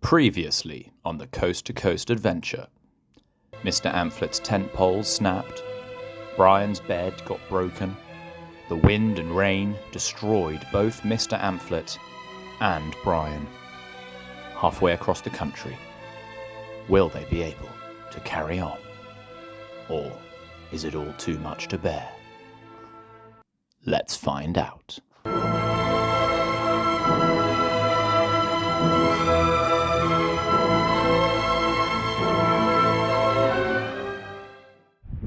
Previously on the Coast to Coast adventure, Mr. Amplet's tent poles snapped, Brian's bed got broken, the wind and rain destroyed both Mr. Amplet and Brian. Halfway across the country, will they be able to carry on? Or is it all too much to bear? Let's find out.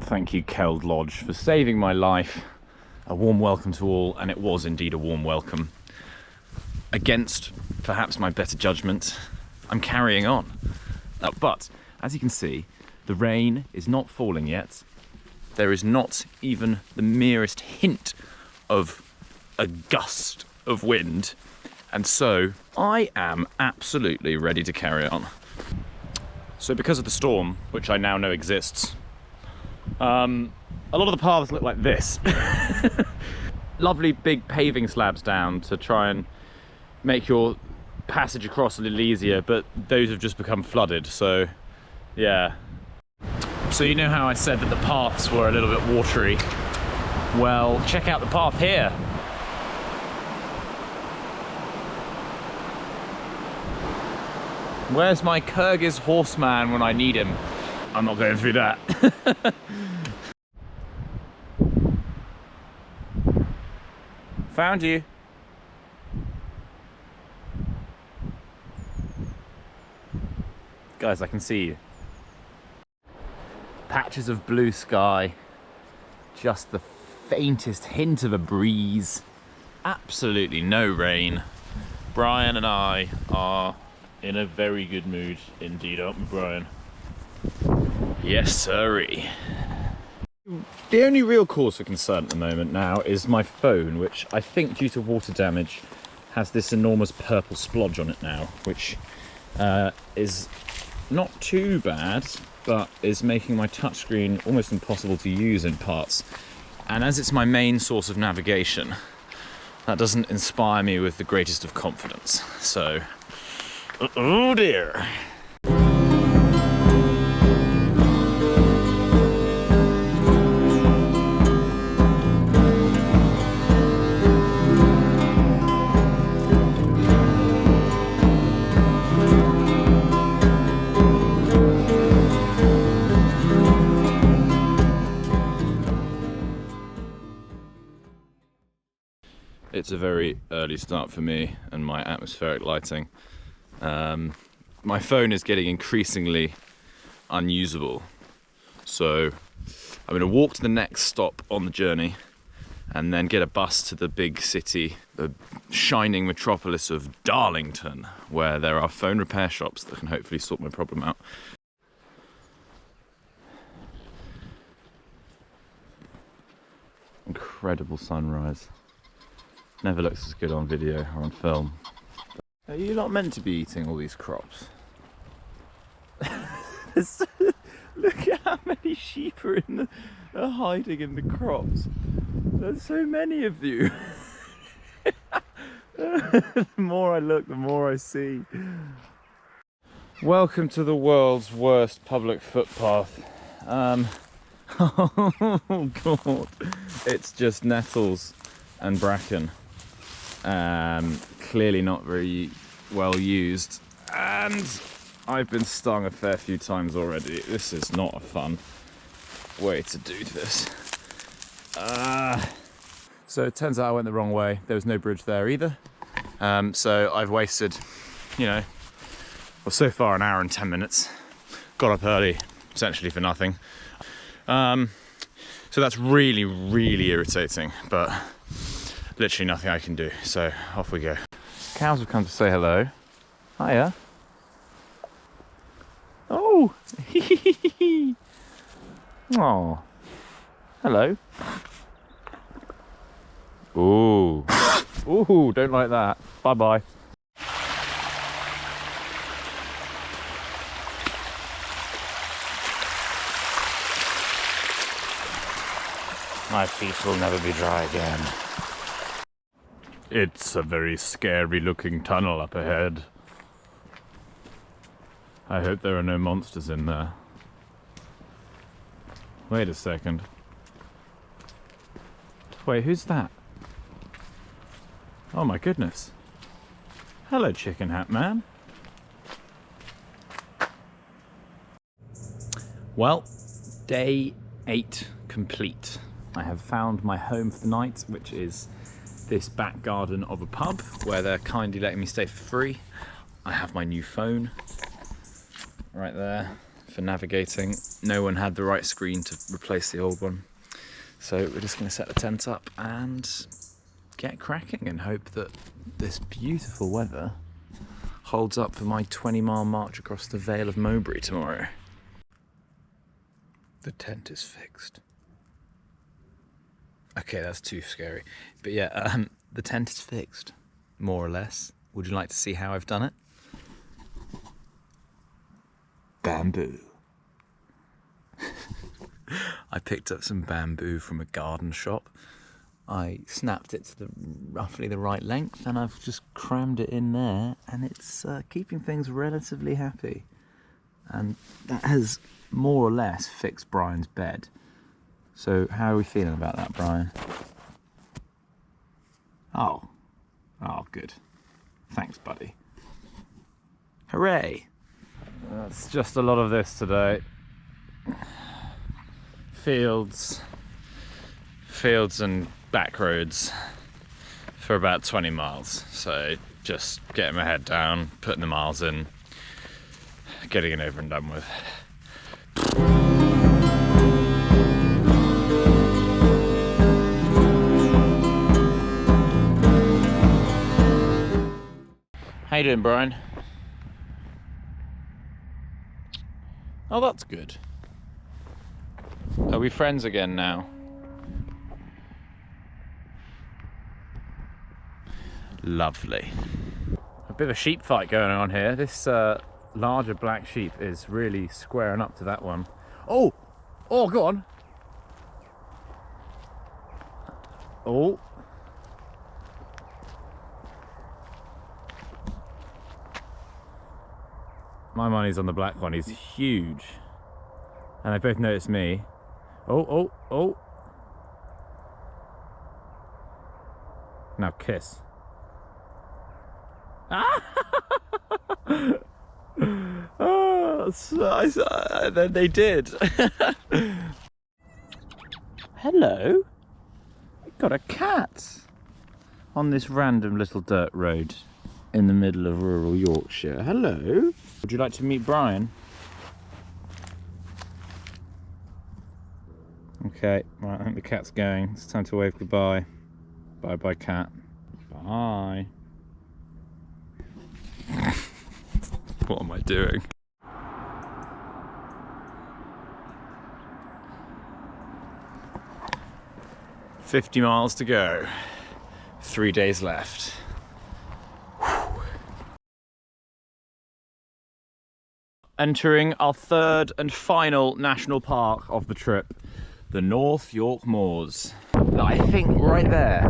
Thank you, Keld Lodge, for saving my life. A warm welcome to all, and it was indeed a warm welcome. Against perhaps my better judgment, I'm carrying on. But, as you can see, the rain is not falling yet. There is not even the merest hint of a gust of wind. And so, I am absolutely ready to carry on. So because of the storm, which I now know exists, a lot of the paths look like this. Lovely big paving slabs down to try and make your passage across a little easier, but those have just become flooded, so yeah. So you know how I said that the paths were a little bit watery? Well, check out the path here. Where's my Kyrgyz horseman when I need him? I'm not going through that. Found you. Guys, I can see you. Patches of blue sky. Just the faintest hint of a breeze. Absolutely no rain. Brian and I are in a very good mood indeed, aren't we, Brian? Yes, sirree. The only real cause for concern at the moment now is my phone, which I think due to water damage has this enormous purple splodge on it now, which is not too bad, but is making my touchscreen almost impossible to use in parts. And as it's my main source of navigation, that doesn't inspire me with the greatest of confidence. So, oh dear. It's a very early start for me and my atmospheric lighting. My phone is getting increasingly unusable. So I'm going to walk to the next stop on the journey and then get a bus to the big city, the shining metropolis of Darlington, where there are phone repair shops that can hopefully sort my problem out. Incredible sunrise. Never looks as good on video or on film. Are you not meant to be eating all these crops? Look at how many sheep are are hiding in the crops. There's so many of you. The more I look, the more I see. Welcome to the world's worst public footpath. Oh god, it's just nettles and bracken. Clearly not very well used, and I've been stung a fair few times already. This is not a fun way to do this. So it turns out I went the wrong way. There was no bridge there either. So I've wasted, well, so far an hour and 10 minutes. Got up early, essentially for nothing. So that's really, really irritating, but literally nothing I can do, so off we go. Cows have come to say hello. Hiya. Oh! Oh. Hello. Ooh. Ooh, don't like that. Bye-bye. My feet will never be dry again. It's a very scary looking tunnel up ahead. I hope there are no monsters in there. Wait a second. Wait, who's that? Oh my goodness. Hello, Chicken Hat Man. Well, day 8 complete. I have found my home for the night, which is this back garden of a pub where they're kindly letting me stay for free. I have my new phone right there for navigating. No one had the right screen to replace the old one. So we're just going to set the tent up and get cracking and hope that this beautiful weather holds up for my 20-mile march across the Vale of Mowbray tomorrow. The tent is fixed. Okay, that's too scary. But yeah, the tent is fixed, more or less. Would you like to see how I've done it? Bamboo. I picked up some bamboo from a garden shop. I snapped it to roughly the right length, and I've just crammed it in there, and it's keeping things relatively happy. And that has more or less fixed Brian's bed. So how are we feeling about that, Brian? Oh, good. Thanks, buddy. Hooray! That's just a lot of this today. Fields and back roads for about 20 miles. So just getting my head down, putting the miles in, getting it over and done with. How you doing, Brian? Oh, that's good. Are we friends again now? Lovely. A bit of a sheep fight going on here. This larger black sheep is really squaring up to that one. Oh, go on. Oh. My money's on the black one. He's huge. And they both noticed me. Oh. Now kiss. Then they did. Hello. We've got a cat on this random little dirt road in the middle of rural Yorkshire. Hello. Would you like to meet Brian? Okay, right, I think the cat's going. It's time to wave goodbye. Bye-bye, cat. Bye. What am I doing? "50 miles to go. 3 days left." Entering our third and final national park of the trip, the North York Moors. I think right there,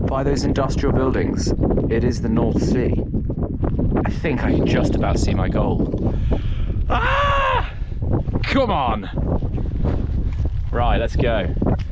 by those industrial buildings, it is the North Sea. I think I can just about see my goal. Ah! Come on! Right, let's go.